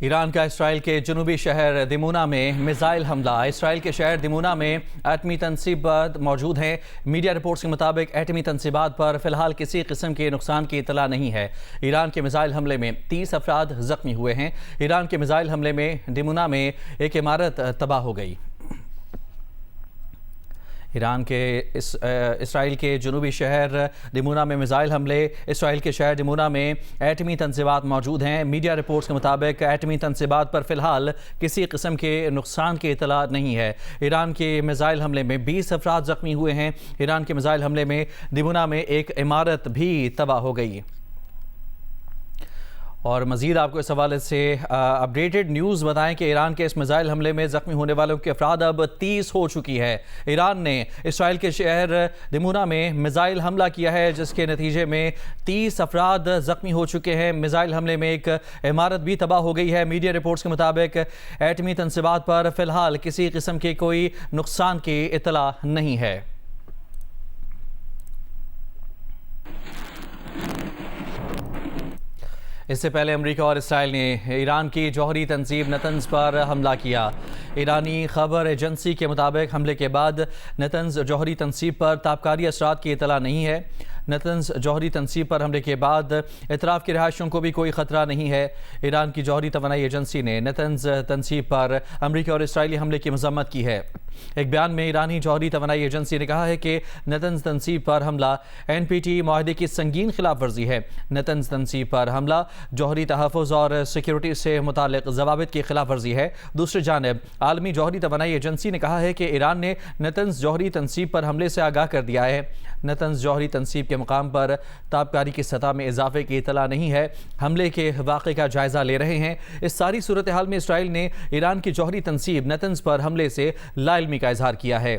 Iran का Israel के जनूबी शहर दिमूना में मिसाइल हमला। इसराइल के शहर दिमूना में एटमी तनसीबात मौजूद हैं। मीडिया रिपोर्ट्स के मुताबिक एटमी तनसीबात पर फिलहाल किसी किस्म के नुकसान की इतला नहीं है। ईरान के मिसाइल हमले में 30 अफराद जख्मी हुए हैं। ईरान के मिसाइल हमले में दिमूना में एक इमारत तबाह हो गई। ईरान के इसराइल के जनूबी शहर दिमूना में मिसाइल हमले। इसराइल के शहर दिमूना में एटमी तनसीबात मौजूद हैं। मीडिया रिपोर्ट्स के मुताबिक एटमी तनसीबात पर फिलहाल किसी किस्म के नुकसान की इतला नहीं है। ईरान के मिसाइल हमले में 20 अफराद जख्मी हुए हैं। ईरान के मिसाइल हमले में दिमूना में एक इमारत भी तबाह हो गई। और मज़ीद आपको इस हवाले से अपडेटेड न्यूज़ बताएं कि ईरान के इस मिसाइल हमले में ज़ख्मी होने वालों की अफराद अब 30 हो चुकी है। ईरान ने इसराइल के शहर दिमूना में मिसाइल हमला किया है, जिसके नतीजे में 30 अफराद ज़ख्मी हो चुके हैं। मिसाइल हमले में एक इमारत भी तबाह हो गई है। मीडिया रिपोर्ट्स के मुताबिक एटमी तनसीबात पर फ़िलहाल किसी किस्म के कोई नुकसान की इतला नहीं है। इससे पहले अमेरिका और इसराइल ने ईरान की जौहरी तंजीम नतंज पर हमला किया। ईरानी खबर एजेंसी के मुताबिक हमले के बाद नतंज जौहरी तंजीम पर ताबकारी असरात की इतला नहीं है। नतंज जौहरी तंजीम पर हमले के बाद इतराफ़ की रिहायशों को भी कोई ख़तरा नहीं है। ईरान की जौहरी तवानाई एजेंसी ने नतंज तंजीम पर अमेरिका और इसराइली हमले की मज़म्मत की है। एक बयान में ईरानी जौहरी तवानाई एजेंसी ने कहा है कि नतंज तंजीम पर हमला NPT माहदे की संगीन खिलाफ वर्जी है। नतंज तंजीम पर हमला जौहरी तहफ़्फ़ुज़ और सिक्योरिटी से मुतालिक ज़वाबित की खिलाफ वर्जी है। दूसरी जानिब आलमी जौहरी तवानाई एजेंसी ने कहा है कि ईरान ने नतंज जौहरी तंजीम पर हमले से आगाह कर दिया है। नतंज जौहरी तंजीम के मुकाम पर ताबकारी की सतह में इजाफे की इतला नहीं है। हमले के वाक़े का जायज़ा ले रहे हैं। इस सारी सूरत हाल में इसराइल ने ईरान की जौहरी तंजीम नतंज पर हमले से लाइल्मी का इजहार किया है।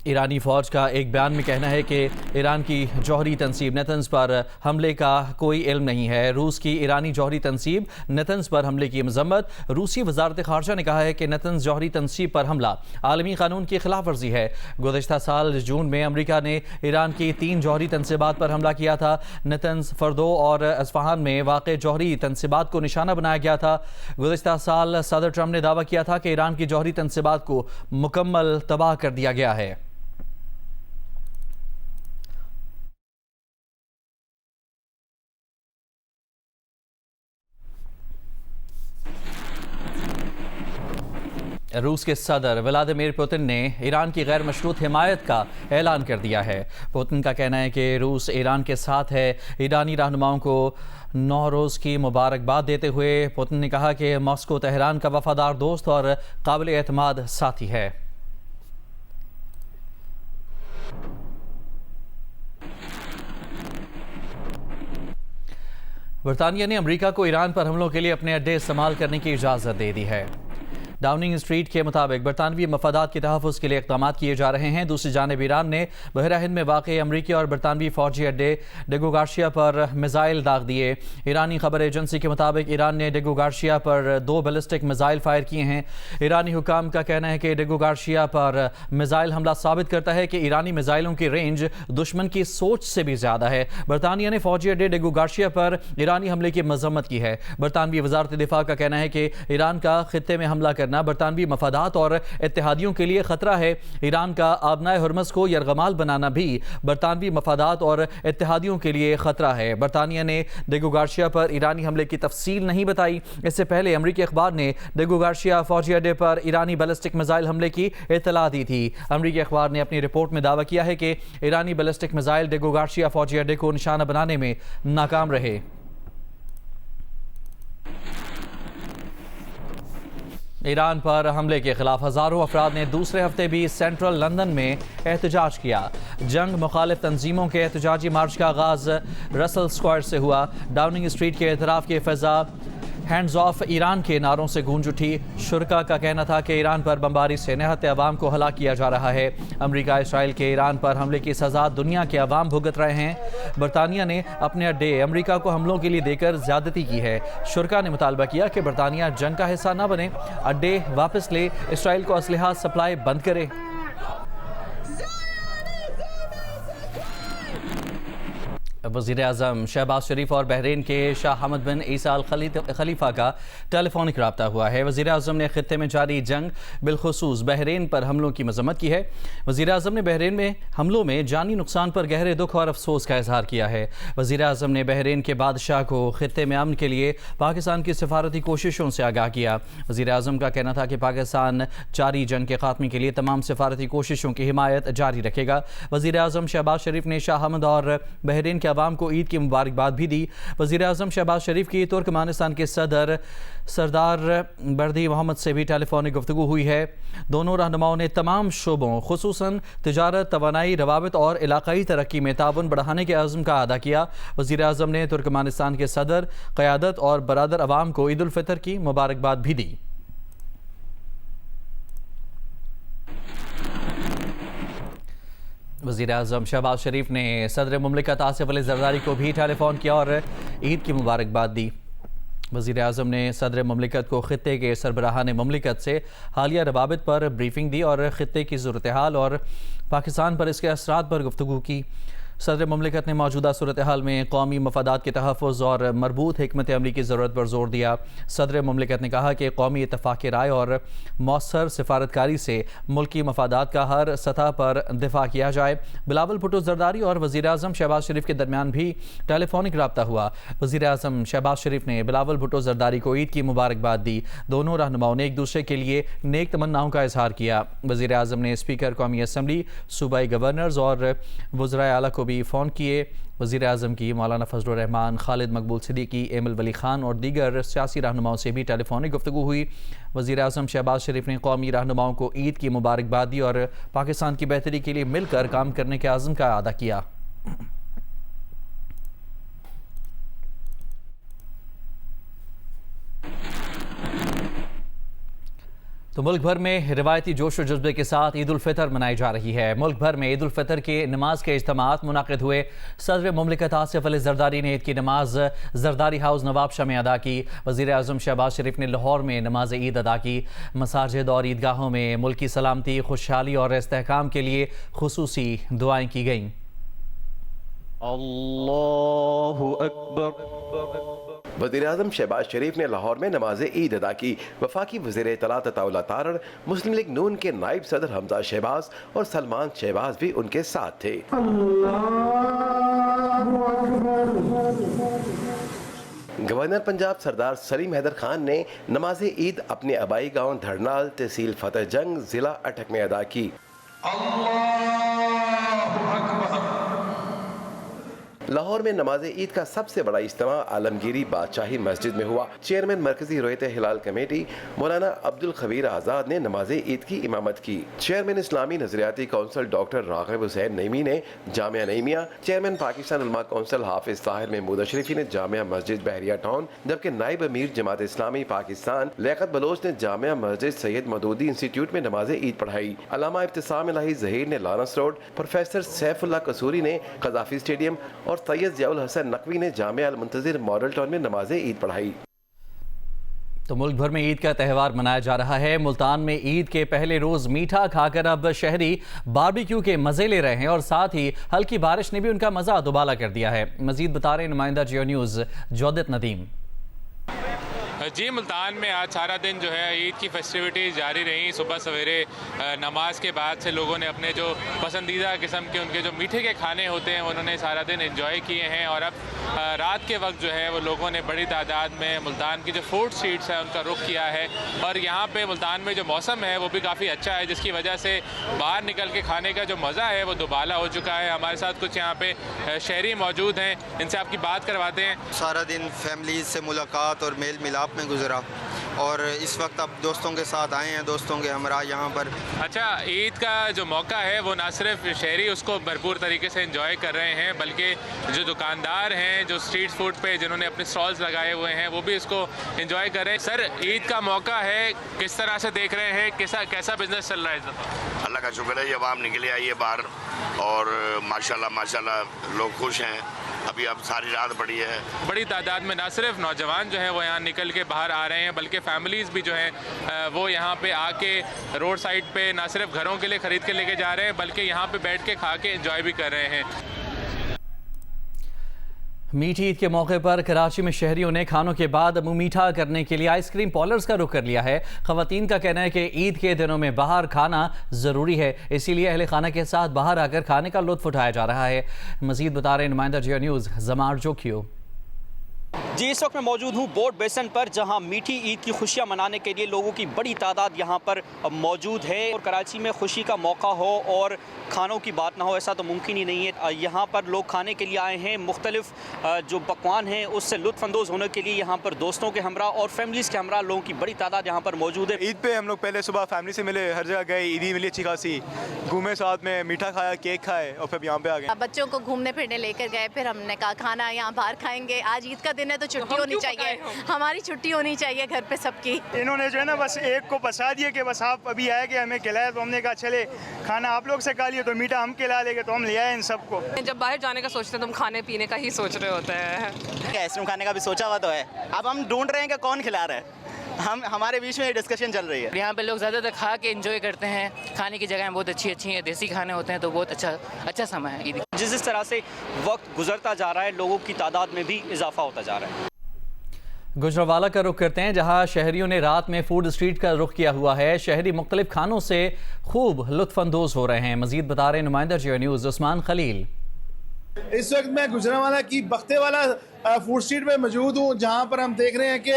ईरानी फ़ौज का एक बयान में कहना है कि ईरान की जौहरी तंजीम नतंज पर हमले का कोई इल्म नहीं है। रूस की ईरानी जौहरी तंजीम नतंज पर हमले की मज़म्मत। रूसी वज़ारत ख़ारजा ने कहा है कि नतंज जौहरी तंजीम पर हमला आलमी कानून की खिलाफ वर्जी है। गुज़श्ता साल जून में अमरीका ने ईरान की 3 जौहरी तंजीबात पर हमला किया था। नतंज, फर्दो और अस्फ़हान में वाक़ जौहरी तंजीबात को निशाना बनाया गया था। गुज़श्ता साल सदर ट्रंप ने दावा किया था कि ईरान की जौहरी तंजीबात को मुकम्मल तबाह कर दिया गया है। रूस के सदर व्लादिमीर पुतिन ने ईरान की गैर मशरूत हिमायत का ऐलान कर दिया है। पुतिन का कहना है कि रूस ईरान के साथ है। ईरानी रहनुमाओं को नौरोज़ की मुबारकबाद देते हुए पुतिन ने कहा कि मॉस्को तेहरान का वफादार दोस्त और काबिल एतमाद साथी है। बरतानिया ने अमेरिका को ईरान पर हमलों के लिए अपने अड्डे इस्तेमाल करने की इजाज़त दे दी है। डाउनिंग स्ट्रीट के मुताबिक बरतानवी मफादात के तहफ़्फ़ुज़ के लिए इक़दाम किए जा रहे हैं। दूसरी जानिब ईरान ने बहरा हिंद में वाक़ अमरीकी और बरतानवी फ़ौजी अड्डे डेगो गार्शिया पर मिसाइल दाग दिए। ईरानी खबर एजेंसी के मुताबिक ईरान ने डेगो गार्शिया पर 2 बैलिस्टिक मिसाइल फायर किए हैं। ईरानी हुकाम का कहना है कि डेगो गार्शिया पर मिसाइल हमला साबित करता है कि ईरानी मिसाइलों की रेंज दुश्मन की सोच से भी ज़्यादा है। बरतानिया ने फ़ौजी अड्डे डेगो गार्शिया पर ईरानी हमले की मज़म्मत की है। बरतानवी वज़ारत दिफ़ा का कहना है कि ईरान का ख़ित्ते में हमला करना बरतानवी मफादात और इत्तेहादियों के लिए खतरा है। ईरान का आबनाए हुर्मस को यरगमाल बनाना भी बरतानवी मफादात और इत्तेहादियों के लिए खतरा है। बरतानिया ने डेगो गार्शिया पर ईरानी हमले की तफसील नहीं बताई। इससे पहले अमरीकी अखबार ने डेगो गार्शिया फौजी अड्डे पर ईरानी बैलिस्टिक मिसाइल हमले की इत्तला दी थी। अमरीकी अखबार ने अपनी रिपोर्ट में दावा किया है कि ईरानी बैलिस्टिक मिसाइल डेगो गार्शिया फौजी अड्डे को निशाना बनाने में नाकाम रहे। ईरान पर हमले के खिलाफ हज़ारों अफराद ने दूसरे हफ्ते भी सेंट्रल लंदन में एहतजाज किया। जंग मुखालिफ तंजीमों के एहतजाजी मार्च का आगाज़ रसल स्क्वायर से हुआ। डाउनिंग स्ट्रीट के एतराफ़ की फ़ज़ा हैंड्स ऑफ ईरान के नारों से गूंज उठी। शुरका का कहना था कि ईरान पर बमबारी से निहत्ते अवाम को हलाक किया जा रहा है। अमरीका इसराइल के ईरान पर हमले की सज़ा दुनिया के अवाम भुगत रहे हैं। बरतानिया ने अपने अड्डे अमरीका को हमलों के लिए देकर ज़्यादती की है। शुरका ने मुतालबा किया कि बरतानिया जंग का हिस्सा न बने, अड्डे वापस ले, इसराइल को असलहा सप्लाई बंद करे। वज़ीर-ए-आज़म शहबाज शरीफ और बहरीन के शाह हमद बिन ईसा अल खलीफा का टेलीफोनिक रब्ता हुआ है। वज़ीर-ए-आज़म ने खित्ते में जारी जंग बिलखुसूस बहरीन पर हमलों की मज़म्मत की है। वज़ीर-ए-आज़म ने बहरीन में हमलों में जानी नुकसान पर गहरे दुख और अफसोस का इजहार किया है। वज़ीर-ए-आज़म ने बहरीन के बादशाह को खित्ते में अमन के लिए पाकिस्तान की सिफारती कोशिशों से आगाह किया। वज़ीर-ए-आज़म का कहना था कि पाकिस्तान जारी जंग के खात्मे के लिए तमाम सिफारती कोशिशों की हिमायत जारी रखेगा। वज़ीर-ए-आज़म शहबाज शरीफ ने शाह हमद और बहरीन के अवाम को ईद की मुबारकबाद भी दी। वज़ीर-ए-आज़म शहबाज शरीफ की तुर्कमानिस्तान के सदर सरदार बर्दी मोहम्मद से भी टेलीफोनिक गुफ्तगू हुई है। दोनों रहनुमाओं ने तमाम शोबों खुसूसन तिजारत, तवानाई, रवाबित और इलाकाई तरक्की में ताउन बढ़ाने के अज़्म का अदा किया। वज़ीर-ए-आज़म ने तुर्कमानिस्तान के सदर, क़यादत और बरादर अवाम को ईद उल फितर की मुबारकबाद भी दी। वज़ीर-ए-आज़म शहबाज शरीफ ने सदर मुमलिकत आसिफ अली ज़रदारी को भी टेलीफोन किया और ईद की मुबारकबाद दी। वज़ीर-ए-आज़म ने सदर मुमलिकत को खित्ते के सरबराहान मुमलिकत से हालिया रवाबित पर ब्रीफिंग दी और खित्ते की सूरत हाल और पाकिस्तान पर इसके असरात पर गुफ्तगू की। सदर मुमलिकत ने मौजूदा सूरत हाल में कौमी मफादात के तहफ़्फ़ुज़ और मरबूत हिकमत अमली की ज़रूरत पर जोर दिया। सदर मुमलिकत ने कहा कि कौमी इत्तफ़ाक़ राय और मौसर सिफारतकारी से मुल्की मफादात का हर सतह पर दिफा किया जाए। बिलावल भुट्टो ज़रदारी और वज़ीर-ए-आज़म शहबाज शरीफ के दरमियान भी टेलीफोनिक रब्ता हुआ। वज़ीर-ए-आज़म शहबाज शरीफ ने बिलावल भुट्टो ज़रदारी को ईद की मुबारकबाद दी। दोनों रहनुमाओं ने एक दूसरे के लिए नेक तमन्नाओं का इजहार किया। वज़ीर-ए-आज़म ने स्पीकर कौमी असम्बली, सूबाई गवर्नर्स और वज़राए आला को भी फ़ोन किए। वज़ीर-ए-आज़म की मौलाना फजलुर रहमान, खालिद मकबूल सिद्दीकी, एमिल वली खान और दीगर सियासी रहनुमाओं से भी टेलीफोनिक गुफ्तगू हुई। वज़ीर-ए-आज़म शहबाज शरीफ ने कौमी रहनुमाओं को ईद की मुबारकबाद दी और पाकिस्तान की बेहतरी के लिए मिलकर काम करने के आज़म का अदा किया। तो मुल्क भर में रिवायती जोश व जज्बे के साथ ईद उल फितर मनाई जा रही है। मुल्क भर में ईद उल फितर के नमाज के इज्तिमात मुनाकिद हुए। सदर मुमलिकत आसिफ अली ज़रदारी ने ईद की नमाज ज़रदारी हाउस नवाबशाह में अदा की। वज़ीर-ए-आज़म शहबाज शरीफ ने लाहौर में नमाज ईद अदा की। मसाजिद और ईदगाहों में मुल्क की सलामती, खुशहाली और इस्तेहकाम के लिए खुसूसी दुआएं की गईं। अल्लाहु अकबर। वज़ीर-ए-आज़म शहबाज शरीफ ने लाहौर में नमाज ईद अदा की। वफाकी वज़ीर इत्तलात अताउल्लाह तारड़, मुस्लिम लीग नून के नायब सदर हमजा शहबाज और सलमान शहबाज भी उनके साथ थे। गवर्नर पंजाब सरदार सलीम हैदर खान ने नमाज ईद अपने आबाई गांव धड़नाल, तहसील फतेह जंग, जिला अटक में अदा की। लाहौर में नमाज ईद का सबसे बड़ा इज्तिमा आलमगीरी बादशाही मस्जिद में हुआ। चेयरमैन मरकजी रोयत हिलाल कमेटी मौलाना अब्दुल खबीर आज़ाद ने नमाज ईद की इमामत की। चेयरमैन इस्लामी नजरियाती कौंसिल डॉक्टर राग़िब हुसैन नईमी ने जामिया नईमिया, चेयरमैन पाकिस्तान उलमा कौंसिल हाफिज ताहिर महमूद अशरफी ने जामिया मस्जिद बहरिया टाउन, जबकि नायब अमीर जमात इस्लामी पाकिस्तान लियाकत बलोच ने जामिया मस्जिद सैयद मदूदी इंस्टीट्यूट में नमाज ईद पढ़ाई। अल्लामा इब्तिसाम इलाही ज़हीर ने लॉरेंस रोड, प्रोफेसर सैफुल्लाह कसूरी ने कज़ाफी स्टेडियम और सैयद ज़ियाउल हसन नकवी ने जामिया अल मुंतज़िर मॉडल टाउन में नमाज ईद पढ़ाई। तो मुल्क भर में ईद का त्यौहार मनाया जा रहा है। मुल्तान में ईद के पहले रोज़ मीठा खाकर अब शहरी बारबेक्यू के मज़े ले रहे हैं और साथ ही हल्की बारिश ने भी उनका मज़ा दुबाला कर दिया है। मज़ीद बता रहे नुमाइंदा जियो न्यूज़ जौदत नदीम। जी, मुल्तान में आज सारा दिन जो है ईद की फेस्टिविटीज़ जारी रही। सुबह सवेरे नमाज के बाद से लोगों ने अपने जो पसंदीदा किस्म के उनके जो मीठे के खाने होते हैं उन्होंने सारा दिन एंजॉय किए हैं और अब रात के वक्त जो है वो लोगों ने बड़ी तादाद में मुल्तान की जो फूड स्ट्रीट्स है उनका रुख किया है और यहाँ पे मुल्तान में जो मौसम है वो भी काफ़ी अच्छा है, जिसकी वजह से बाहर निकल के खाने का जो मज़ा है वो दुबाला हो चुका है। हमारे साथ कुछ यहाँ पे शहरी मौजूद हैं, इनसे आपकी बात करवाते हैं। सारा दिन फैमिली से मुलाकात और मेल मिलाप में गुजरा और इस वक्त अब दोस्तों के साथ आए हैं, दोस्तों के हमरा यहाँ पर। अच्छा, ईद का जो मौका है वो ना सिर्फ शहरी उसको भरपूर तरीके से एंजॉय कर रहे हैं बल्कि जो दुकानदार हैं, जो स्ट्रीट फूड पे जिन्होंने अपने स्टॉल्स लगाए हुए हैं वो भी इसको एंजॉय कर रहे हैं। सर, ईद का मौका है, किस तरह से देख रहे हैं, कैसा बिजनेस चल रहा है? अल्लाह का शुक्र है, ये आवाम निकले आई है बाहर और माशाल्लाह लोग खुश हैं। अभी अब सारी रात पड़ी है। बड़ी तादाद में ना सिर्फ नौजवान जो हैं वो यहाँ निकल के बाहर आ रहे हैं बल्कि फैमिलीज़ भी जो हैं वो यहाँ पे आके रोड साइड पे ना सिर्फ घरों के लिए ख़रीद के लेके जा रहे हैं बल्कि यहाँ पे बैठ के खा के एंजॉय भी कर रहे हैं। मीठी ईद के मौके पर कराची में शहरियों ने खानों के बाद मुंह मीठा करने के लिए आइसक्रीम पार्लर्स का रुख कर लिया है। खवातीन का कहना है कि ईद के दिनों में बाहर खाना ज़रूरी है, इसीलिए अहले खाना के साथ बाहर आकर खाने का लुत्फ उठाया जा रहा है। मजीद बता रहे नुमाइंदा जियो न्यूज़ जमार जोखियो। जी, इस वक्त मैं मौजूद हूँ बोर्ड बेसन पर, जहाँ मीठी ईद की खुशियाँ मनाने के लिए लोगों की बड़ी तादाद यहाँ पर मौजूद है। और कराची में खुशी का मौका हो और खानों की बात ना हो, ऐसा तो मुमकिन ही नहीं है। यहाँ पर लोग खाने के लिए आए हैं, मुख्तलिफ जो पकवान हैं उससे लुत्फ़अंदोज़ होने के लिए यहाँ पर दोस्तों के हमरा और फैमिलीज़ के हमरा लोगों की बड़ी तादाद यहाँ पर मौजूद है। ईद पे हम लोग पहले सुबह फैमिली से मिले, हर जगह गए, ईदी मिली अच्छी खासी, घूमे, साथ में मीठा खाया, केक खाए और फिर यहाँ पे आ गए। बच्चों को घूमने फिरने लेकर गए, फिर हमने कहा खाना यहाँ बाहर खाएंगे, आज ईद का दिन है तो छुट्टी होनी चाहिए, हमारी छुट्टी होनी चाहिए घर पे सबकी। इन्होंने जो है ना बस एक को फंसा दिया कि बस आप अभी आए कि हमें खिलाया, तो हमने कहा चले खाना आप लोग से खा लिया तो मीठा हम खिला लेंगे, तो हम ले आए इन सबको। जब बाहर जाने का सोचते हैं तो हम खाने पीने का ही सोच रहे होते हैं। आइसक्रीम खाने का भी सोचा हुआ तो है, अब हम ढूंढ रहे हैं कि कौन खिला रहा है। हमारे बीच में डिस्कशन चल रही है। यहाँ पे लोग ज़्यादातर खा के एंजॉय करते हैं, खाने की जगह बहुत अच्छी अच्छी हैं, देसी खाने होते हैं, तो बहुत अच्छा समय है ईद। जिस तरह से वक्त गुजरता जा रहा है, लोगों की तादाद में भी इजाफा होता जा रहा है। गुजरावाला का रुख करते हैं, जहां शहरियों ने रात में फूड स्ट्रीट का रुख किया हुआ है। शहरी मुख्तलिफ खानों से खूब लुत्फानंदोज हो रहे हैं। मजीद बता रहे नुमाइंदा जियो न्यूज़ उस्मान खलील। इस वक्त मैं गुजरावाला की बख्तेवाला फूड स्ट्रीट पे मौजूद हूँ, जहाँ पर हम देख रहे हैं कि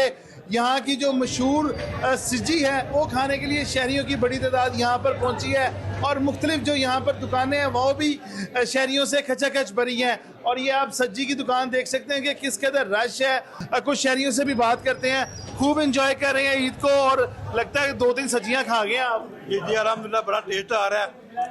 यहाँ की जो मशहूर सिज्जी है वो खाने के लिए शहरियों की बड़ी तादाद यहाँ पर पहुँची है और मुख्तलिफ जो यहाँ पर दुकानें हैं वो भी शहरियों से खचाखच भरी हैं। और ये आप सज्जी की दुकान देख सकते हैं कि किस कदर रश है। कुछ शहरियों से भी बात करते हैं, खूब इंजॉय कर रहे हैं ईद को और लगता है 2-3 सब्जियां खा गए आप। जी अल्हम्दुलिल्लाह बड़ा टेस्ट आ रहा है,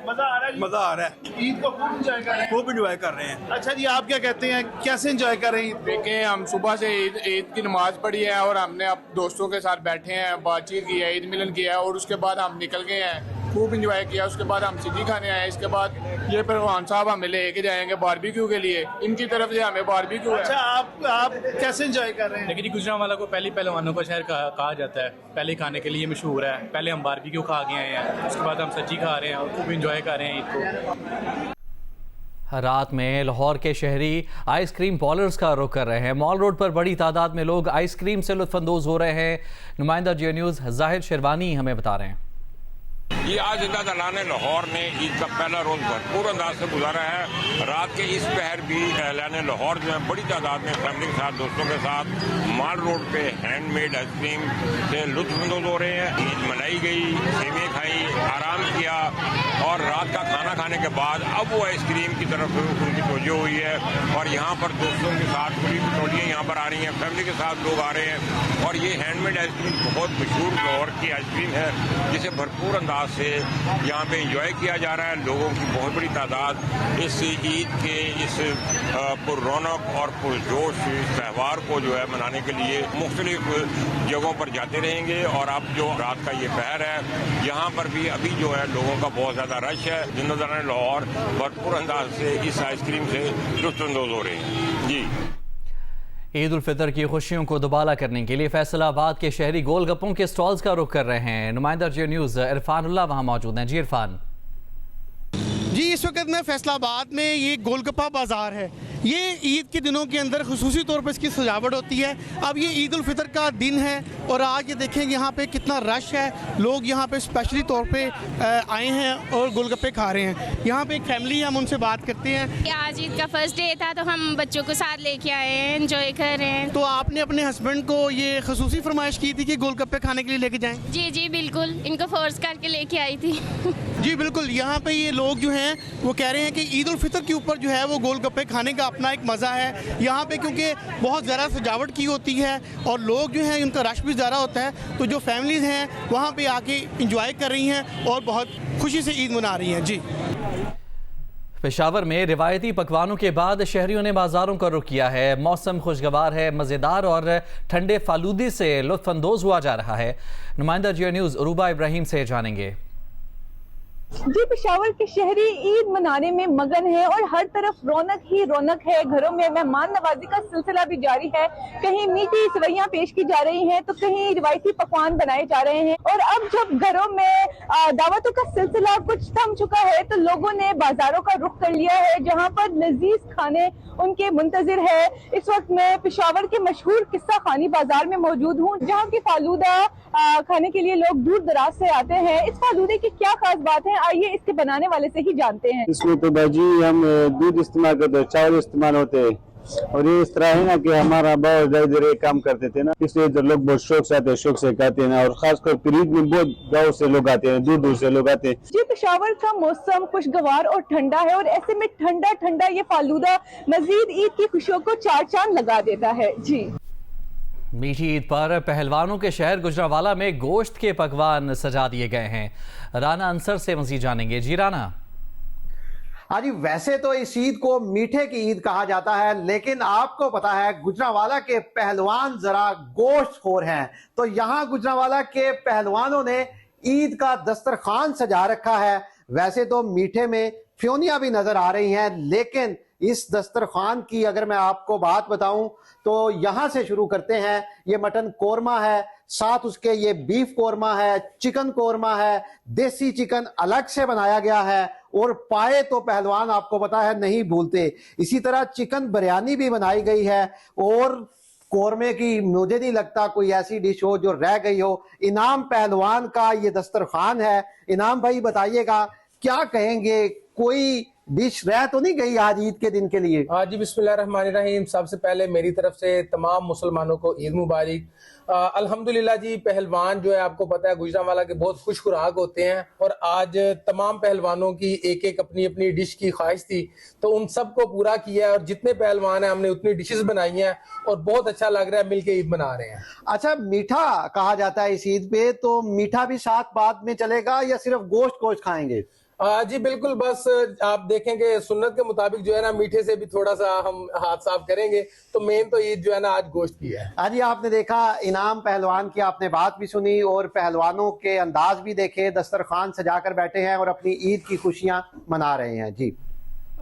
मजा आ रहा है, मजा आ रहा है। ईद को खूब इंजॉय कर रहे हैं। खूब इंजॉय कर रहे हैं। अच्छा जी, आप क्या कहते हैं, कैसे इंजॉय कर रहे हैं? देखें, हम सुबह से ईद की नमाज पढ़ी है और हमने अब दोस्तों के साथ बैठे हैं, बातचीत की है, ईद मिलन किया है और उसके बाद हम निकल गए हैं, खूब इंजॉय किया। उसके बाद हम सिजी खाने आए, इसके बाद ये परवान साहब हमें लेके जाएंगे बारबेक्यू के लिए, इनकी तरफ से हमें बारबेक्यू है। अच्छा, आप कैसे इंजॉय कर रहे हैं? लेकिन गुजरांवाला को पहले पहलवानों का शहर कहा जाता है, पहले खाने के लिए मशहूर है। पहले हम बारबेक्यू खा के आए हैं, उसके बाद हम सब्जी खा रहे हैं और खूब इंजॉय कर रहे हैं ईद को। रात में लाहौर के शहरी आइसक्रीम पार्लर्स का रुख कर रहे हैं। मॉल रोड पर बड़ी तादाद में लोग आइसक्रीम से लुत्फानंदोज हो रहे हैं। नुमाइंदा जियो न्यूज़ जाहिद शेरवानी हमें बता रहे हैं। ये आज जिंदा लाहौर ने ईद का पहला रोज भरपूर अंदाज से गुजारा है। रात के इस पहर भी अहलाने लाहौर जो है बड़ी तादाद में फैमिली के साथ, दोस्तों के साथ माल रोड पे हैंडमेड आइसक्रीम से लुत्फानंदोज हो रहे हैं। ईद मनाई गई, सेवइयां खाई, आराम किया और रात का खाना खाने के बाद अब वो आइसक्रीम की तरफ उनकी तवज्जो हुई है। और यहाँ पर दोस्तों के साथ पूरी टोलियाँ यहाँ पर आ रही हैं, फैमिली के साथ लोग आ रहे हैं। और ये हैंडमेड आइसक्रीम बहुत मशहूर लाहौर की आइसक्रीम है, जिसे भरपूर अंदाज से यहाँ पे एंजॉय किया जा रहा है। लोगों की बहुत बड़ी तादाद इस ईद के इस पुररौनक और पुरजोश त्यौहार को जो है मनाने के लिए मुख्तलिफ जगहों पर जाते रहेंगे। और अब जो रात का ये पहर है, यहाँ पर भी अभी जो है लोगों का बहुत ज़्यादा रश है। जिंदादारान लाहौर भरपूर अंदाज से इस आइसक्रीम से लुत्फानंदोज हो रहे हैं। जी, ईद उल फितर की खुशियों को दुबाला करने के लिए फैसलाबाद के शहरी गोलगप्पों के स्टॉल्स का रुख कर रहे हैं। नुमाइंदा जियो न्यूज़ इरफानुल्लाह वहां मौजूद हैं। जी इरफान। जी, इस वक्त मैं फैसलाबाद में, ये गोलगप्पा बाज़ार है। ये ईद के दिनों के अंदर खुसूसी तौर पर इसकी सजावट होती है। अब ये ईद उल फितर का दिन है और आज ये देखें यहाँ पे कितना रश है, लोग यहाँ पे स्पेशली तौर पे आए हैं और गोलगप्पे खा रहे हैं। यहाँ पे एक फैमिली है, हम उनसे बात करते हैं। आज ईद का फर्स्ट डे था तो हम बच्चों को साथ लेके आए हैं, एंजॉय कर रहे हैं। तो आपने अपने हस्बैंड को ये खुसूसी फरमाइश की थी कि गोलगप्पे खाने के लिए लेके जाएँ? जी जी बिल्कुल, इनको फोर्स करके लेके आई थी। जी बिल्कुल, यहाँ पे ये लोग जो हैं वो कह रहे हैं कि ईद उल फितर के ऊपर जो है वो गोलगप्पे खाने का अपना एक मज़ा है यहाँ पे, क्योंकि बहुत ज़्यादा सजावट की होती है और लोग जो हैं उनका रश भी ज़्यादा होता है। तो जो फैमिलीज़ हैं वहाँ पे आके इंजॉय कर रही हैं और बहुत खुशी से ईद मना रही हैं। जी, पेशावर में रिवायती पकवानों के बाद शहरियों ने बाजारों का रुख किया है। मौसम खुशगवार है, मज़ेदार और ठंडे फालूदी से लुत्फानंदोज हुआ जा रहा है। नुमाइंदा जियो न्यूज़ उरूबा इब्राहिम से जानेंगे। जी, पेशावर के शहरी ईद मनाने में मगन है और हर तरफ रौनक ही रौनक है। घरों में मेहमान नवाजी का सिलसिला भी जारी है। कहीं मीठी सवैयां पेश की जा रही हैं तो कहीं रिवायती पकवान बनाए जा रहे हैं। और अब जब घरों में दावतों का सिलसिला कुछ थम चुका है तो लोगों ने बाजारों का रुख कर लिया है, जहां पर लजीज खाने उनके मुंतजिर है। इस वक्त मैं पेशावर के मशहूर किस्सा खानी बाजार में मौजूद हूँ, जहाँ की फालूदा खाने के लिए लोग दूर दराज से आते हैं। इस फालूदे की क्या खास बात है, आइए इसके बनाने वाले से ही जानते हैं। इसमें तो भाजी हम दूध इस्तेमाल करते हैं, चावल इस्तेमाल होते हैं, और ये इस तरह है ना कि हमारा बहुत इधर काम करते थे ना, इसलिए इधर लोग बहुत शौक से आते हैं, शौक से खाते हैं ना। और खासकर पीरीद में बहुत गाँव से लोग आते हैं, दूर दूर से लोग आते हैं। जी, पेशावर का मौसम खुशगवार और ठंडा है और ऐसे में ठंडा ठंडा ये फालूदा मजीद ईद की खुशियों को चार चांद लगा देता है। जी, मीठी ईद पर पहलवानों के शहर गुजरांवाला में गोश्त के पकवान सजा दिए गए हैं। राना अंसर से मजीद जानेंगे। जी राना। हाँ जी, वैसे तो इस ईद को मीठे की ईद कहा जाता है, लेकिन आपको पता है गुजरांवाला के पहलवान जरा गोश्तखोर हैं। तो यहाँ गुजरांवाला के पहलवानों ने ईद का दस्तरखान सजा रखा है। वैसे तो मीठे में फ्योनियां भी नजर आ रही हैं, लेकिन इस दस्तरखान की अगर मैं आपको बात बताऊं तो यहां से शुरू करते हैं। ये मटन कोरमा है, साथ उसके ये बीफ कोरमा है, चिकन कोरमा है, देसी चिकन अलग से बनाया गया है, और पाए तो पहलवान आपको पता है नहीं भूलते। इसी तरह चिकन बिरयानी भी बनाई गई है, और कोरमे की मुझे नहीं लगता कोई ऐसी डिश हो जो रह गई हो। इनाम पहलवान का ये दस्तरखान है। इनाम भाई बताइएगा, क्या कहेंगे, कोई डिश रह तो नहीं गई आज ईद के दिन के लिए? हाँ जी, बिस्मिल्लाहिर्रहमानिर्रहीम। सबसे पहले मेरी तरफ से तमाम मुसलमानों को ईद मुबारक। अल्हम्दुलिल्लाह जी, पहलवान जो है आपको पता है गुजरांवाला के बहुत खुश खुराक होते हैं, और आज तमाम पहलवानों की एक एक अपनी अपनी डिश की ख्वाहिश थी, तो उन सबको पूरा किया है। और जितने पहलवान हैं हमने उतनी डिशेस बनाई हैं, और बहुत अच्छा लग रहा है, मिलके ईद मना रहे हैं। अच्छा, मीठा कहा जाता है इस ईद पे, तो मीठा भी साथ बाद में चलेगा या सिर्फ गोश्त खाएंगे? जी बिल्कुल, बस आप देखेंगे सुन्नत के मुताबिक जो है ना, मीठे से भी थोड़ा सा हम हाथ साफ करेंगे। तो मेन तो ईद जो है ना आज गोश्त की है। आज आपने देखा इनाम पहलवान की, आपने बात भी सुनी और पहलवानों के अंदाज भी देखे। दस्तरखान सजाकर बैठे हैं और अपनी ईद की खुशियां मना रहे हैं। जी,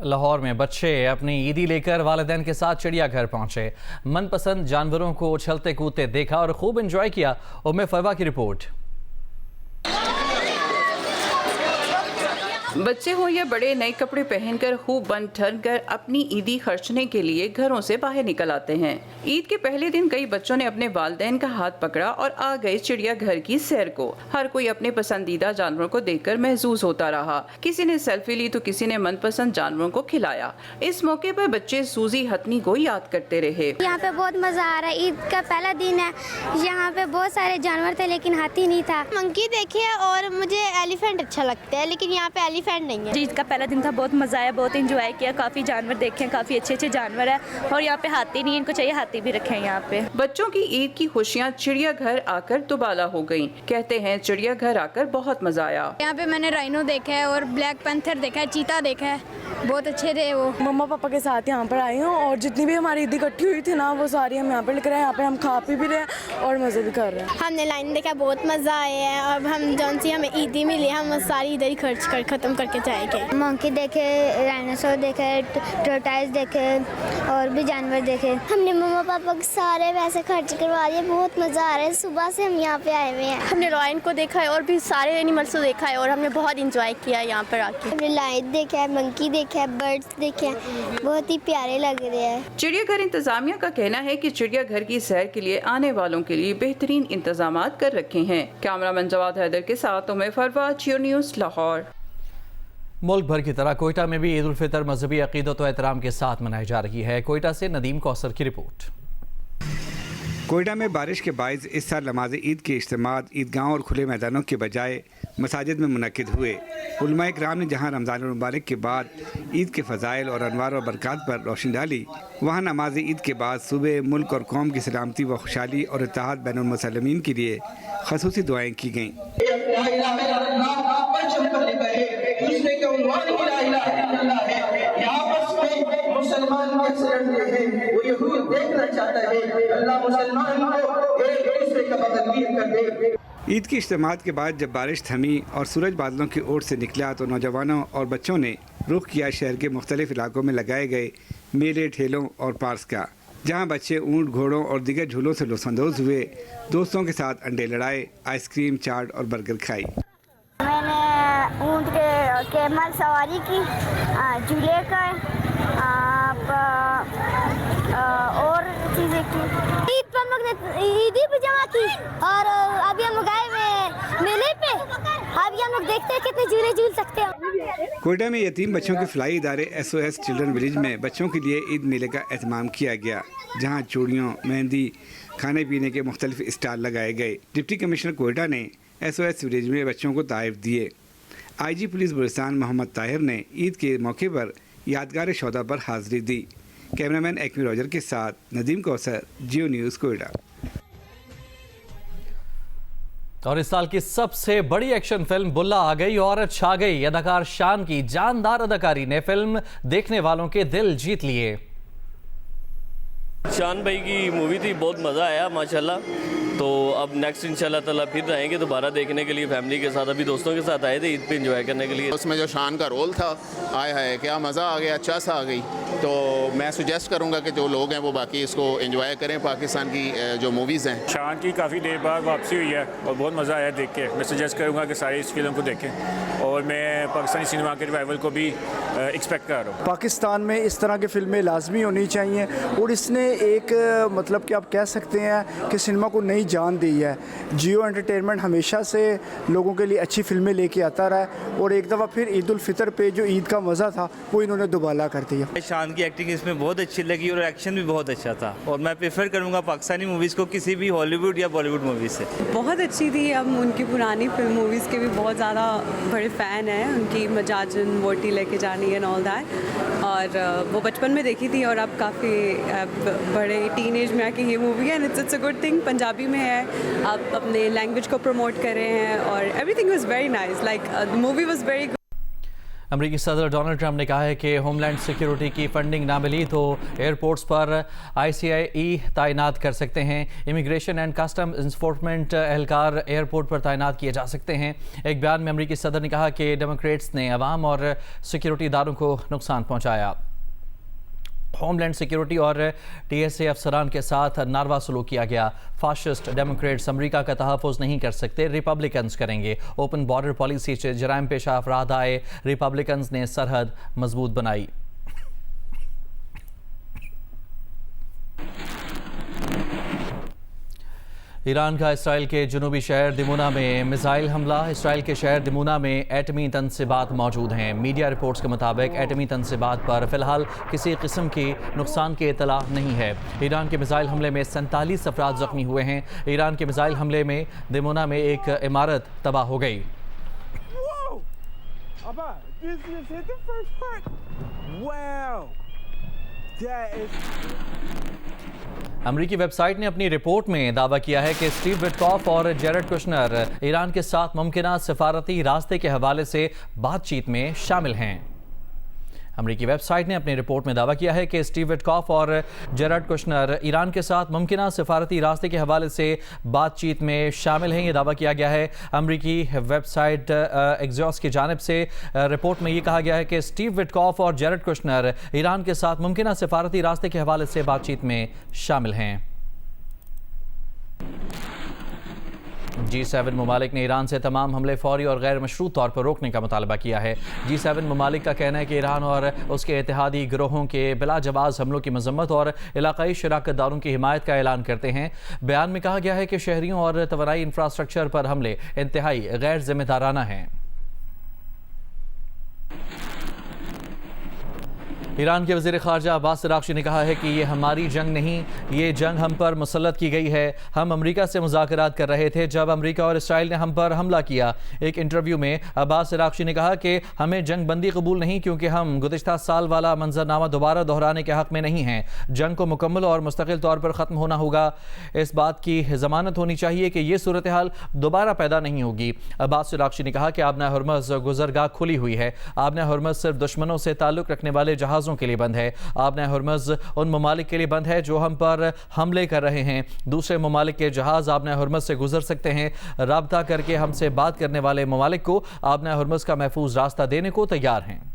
लाहौर में बच्चे अपनी ईदी लेकर वालिदैन के साथ चिड़ियाघर पहुंचे। मनपसंद जानवरों को उछलते कूदते देखा और खूब एंजॉय किया। उम्मे फरवा की रिपोर्ट। बच्चे हो या बड़े, नए कपड़े पहनकर खूब बन ठन कर अपनी ईदी खर्चने के लिए घरों से बाहर निकल आते हैं। ईद के पहले दिन कई बच्चों ने अपने वालिदैन का हाथ पकड़ा और आ गए चिड़ियाघर की सैर को। हर कोई अपने पसंदीदा जानवरों को देखकर महसूस होता रहा। किसी ने सेल्फी ली तो किसी ने मनपसंद जानवरों को खिलाया। इस मौके पर बच्चे सूजी हथनी को याद करते रहे। यहाँ पे बहुत मजा आ रहा है, ईद का पहला दिन है। यहाँ पे बहुत सारे जानवर थे लेकिन हाथी नहीं था। मंकी देखे और मुझे एलिफेंट अच्छा लगता है, लेकिन यहाँ पे नहीं है। ईद का पहला दिन था, बहुत मजा आया, बहुत एंजॉय किया, काफी जानवर देखे, काफी अच्छे अच्छे जानवर है। और यहाँ पे हाथी नहीं है, इनको चाहिए हाथी भी रखे हैं यहाँ पे। बच्चों की ईद की खुशियाँ चिड़ियाघर आकर दुबाला हो गयी। कहते हैं चिड़ियाघर आकर बहुत मजा आया। यहाँ पे मैंने राइनो देखा है और ब्लैक पैंथर देखा है, चीता देखा है, बहुत अच्छे थे वो। मम्मा पापा के साथ यहाँ पर आए हूँ, और जितनी भी हमारी ईदी इकट्ठी हुई थी ना, वो सारी हम यहाँ पर लेकर आए। यहाँ पे हम खा पी भी रहे हैं और मजे भी कर रहे हैं। हमने लाइन देखा, बहुत मजा आया है। अब हम जौन सी हमें ईदी मिली, हम सारी इधर ही खर्च कर खत्म करके जाएंगे। मंकी देखे, डायनासोर देखे, टोर्टाइस देखे और भी जानवर देखे। हमने मम्मा पापा के सारे पैसे खर्च करवा दिए, बहुत मजा आ रहा है। सुबह से हम यहाँ पे आए हुए हैं। हमने लायन को देखा है और भी सारे एनिमल्स को देखा है, और हमने बहुत इंजॉय किया यहाँ पर आके। हमने लायन देखा है, मंकी देखा है, बर्ड्स देखे हैं, बहुत ही प्यारे लग रहे हैं। चिड़ियाघर इंतजामिया का कहना है कि चिड़ियाघर की सैर के लिए आने वालों के लिए बेहतरीन इंतजाम कर रखे हैं। कैमरामैन जवाद हैदर के साथ उम्मे फरवा, जियो न्यूज़, लाहौर। मुल्क भर की तरह कोयटा में भी ईद उल फितर मजहबी अकीदत व एहतराम के साथ मनाई जा रही है। कोयटा से नदीम कौसर की रिपोर्ट। कोयटा में बारिश के बायस इस साल नमाज ईद के इज्तिमात ईदगाहों और खुले मैदानों के बजाय मसाजिद में मुनक्किद हुए। उलमाए किराम ने जहां रमज़ान मुबारक के बाद ईद के फ़ज़ाइल और अनवार और बरक़ात पर रोशनी डाली, वहां नमाज ईद के बाद सुबह मुल्क और कौम की सलामती व खुशहाली और इत्तेहाद बैनुल मुसलमीन के लिए ख़ुसूसी दुआएँ की गईं। ईद की इज्तिमात के बाद जब बारिश थमी और सूरज बादलों की ओर से निकला तो नौजवानों और बच्चों ने रुख किया शहर के मुख्तलिफ इलाकों में लगाए गए मेले, ठेलों और पार्क्स का, जहां बच्चे ऊँट, घोड़ों और दीगर झूलों से लुत्फ़अंदोज़ हुए, दोस्तों के साथ अंडे लड़ाए, आइसक्रीम, चाट और बर्गर खाई। मैंने ऊँट के कैमल सवारी की, झूले का और चीज़ें की। ईद पर हम लोग ने ईदी पजामा की और अभी हम गए हुए मेले पे, अभी हम लोग देखते हैं कितने झूले झूल सकते हैं। कोयटा में यतीम बच्चों के फलाई इदारे SOS चिल्ड्रन विलेज में बच्चों के लिए ईद मेले का एहतमाम किया गया, जहां चूड़ियों, मेहंदी, खाने पीने के मुख्तलिफ स्टॉल लगाए गए। डिप्टी कमिश्नर कोयटा ने SOS विलेज में बच्चों को तोहफ़े दिए। IG पुलिस बलूचिस्तान मोहम्मद ताहिर ने ईद के मौके पर यादगार शौदा पर हाजिरी दी। कैमरामैन एक्मी रॉजर के साथ नदीम कौसर, जियो न्यूज़ कोयटा। और इस साल की सबसे बड़ी एक्शन फिल्म बुल्ला आ गई और छा गई। अदाकार शान की जानदार अदाकारी ने फिल्म देखने वालों के दिल जीत लिए। शान भाई की मूवी थी, बहुत मज़ा आया माशाल्लाह। तो अब नेक्स्ट इंशाल्लाह ताला फिर आएंगे दोबारा देखने के लिए फैमिली के साथ। अभी दोस्तों के साथ आए थे ईद पे एंजॉय करने के लिए। उसमें जो शान का रोल था, आया है क्या मज़ा आ गया, अच्छा सा आ गई। तो मैं सुजेस्ट करूंगा कि जो लोग हैं वो बाकी इसको एंजॉय करें, पाकिस्तान की जो मूवीज़ हैं। शान की काफ़ी देर बाद वापसी हुई है और बहुत मज़ा आया देख के। मैं सुजेस्ट करूँगा कि सारी इस फिल्म को देखें और मैं पाकिस्तानी सिनेमा के रिवाइवल को भी एक्सपेक्ट कर रहा हूँ। पाकिस्तान में इस तरह की फिल्में लाजमी होनी चाहिए और इसने एक मतलब कि आप कह सकते हैं कि सिनेमा को नई जान दी है। जियो एंटरटेनमेंट हमेशा से लोगों के लिए अच्छी फिल्में लेके आता रहा है और एक दफ़ा फिर ईद उल फितर पे जो ईद का मज़ा था वो इन्होंने दोबारा कर दिया। शान की एक्टिंग इसमें बहुत अच्छी लगी और एक्शन भी बहुत अच्छा था और मैं प्रेफर करूँगा पाकिस्तानी मूवीज़ को किसी भी हॉलीवुड या बॉलीवुड मूवीज़ से। बहुत अच्छी थी। अब उनकी पुरानी फिल्म मूवीज़ के भी बहुत ज़्यादा बड़े फ़ैन हैं, उनकी मजाजन, वोटी लेके जानी एंड ऑल दैट। और वो बचपन में देखी थी और अब काफ़ी बड़े टीनेज में आके ये मूवी है and it's a good thing. Punjabi में है, आप अपने लैंग्वेज को प्रमोट कर रहे हैं और everything was very nice, like the movie was very good. अमेरिकी सदर डोनाल्ड ट्रंप ने कहा है कि होमलैंड सिक्योरिटी की फंडिंग ना मिली तो एयरपोर्ट्स पर ICIE तैनात कर सकते हैं। इमिग्रेशन एंड कस्टम इन्फोर्समेंट एहलकार एयरपोर्ट पर तैनात किए जा सकते हैं। एक बयान में अमेरिकी सदर ने कहा कि डेमोक्रेट्स ने अवाम और सिक्योरिटी इदारों को नुकसान पहुँचाया। होमलैंड सिक्योरिटी और TSA अफसरान के साथ नारवा सलूक किया गया। फाशिस्ट डेमोक्रेट्स अमेरिका का तहफ़्फ़ुज़ नहीं कर सकते, रिपब्लिकन्स करेंगे। ओपन बॉर्डर पॉलिसी से जराइम पेशा अफराद आए, रिपब्लिकन्स ने सरहद मजबूत बनाई। ईरान का इसराइल के जनूबी शहर दिमुना में मिसाइल हमला। इसराइल के शहर दिमुना में एटमी तनसीबात मौजूद हैं। मीडिया रिपोर्ट्स के मुताबिक एटमी तनसीबात पर फिलहाल किसी किस्म की नुकसान की इतला नहीं है। ईरान के मिसाइल हमले में 47 अफराद जख्मी हुए हैं। ईरान के मिसाइल हमले में दिमुना में एक इमारत तबाह हो गई। अमरीकी वेबसाइट ने अपनी रिपोर्ट में दावा किया है कि स्टीव विटकॉफ और जेरेड कुशनर ईरान के साथ मुमकिन सफारती रास्ते के हवाले से बातचीत में शामिल हैं। अमरीकी वेबसाइट ने अपनी रिपोर्ट में दावा किया है कि स्टीव विटकॉफ और जेरेड कुशनर ईरान के साथ मुमकिन सफारती रास्ते के हवाले से बातचीत में शामिल हैं। ये दावा किया गया है अमरीकी वेबसाइट एक्सियोस की जानिब से। रिपोर्ट में ये कहा गया है कि स्टीव विटकॉफ और जेरेड कुशनर ईरान के साथ मुमकिन सफारती रास्ते के हवाले से बातचीत में शामिल हैं। G7 ममालिक ने ईरान से तमाम हमले फौरी और गैर मशरूत तौर पर रोकने का मुतालबा किया है। G7 ममालिक का कहना है कि ईरान और उसके इत्तेहादी गिरोहों के बिला जवाज़ हमलों की मजम्मत और इलाकाई शराकतदारों की हिमायत का ऐलान करते हैं। बयान में कहा गया है कि शहरियों और तवानाई इंफ्रास्ट्रक्चर पर हमले इंतहाई गैर जिम्मेदाराना हैं। ईरान के वज़ीर ख़ारजा अब्बास अराग़ची ने कहा है कि ये हमारी जंग नहीं, ये जंग हम पर मुसल्लत की गई है। हम अमेरिका से मुज़ाकरात कर रहे थे जब अमेरिका और इसराइल ने हम पर हमला किया। एक इंटरव्यू में अब्बास अराग़ची ने कहा कि हमें जंग बंदी कबूल नहीं, क्योंकि हम गुज़िश्ता साल वाला मंजरनामा दोबारा दोहराने के हक़ में नहीं हैं। जंग को मुकम्मल और मुस्तकिल तौर पर ख़त्म होना होगा। इस बात की ज़मानत होनी चाहिए कि ये सूरत हाल दोबारा पैदा नहीं होगी। अब्बास अराग़ची ने कहा कि आबना हुर्मुज़ गुज़रगाह खुली हुई है। आबना हुर्मुज़ सिर्फ दुश्मनों से ताल्लुक़ रखने वाले जहाज़ों जहाज़ों के लिए बंद है। आबना हुर्मुज़ उन ममालिक के लिए बंद है जो हम पर हमले कर रहे हैं। दूसरे ममालिक के जहाज़ आबना हुर्मुज़ से गुजर सकते हैं। राब्ता करके हमसे बात करने वाले ममालिक को आबना हुर्मुज़ का महफूज रास्ता देने को तैयार हैं।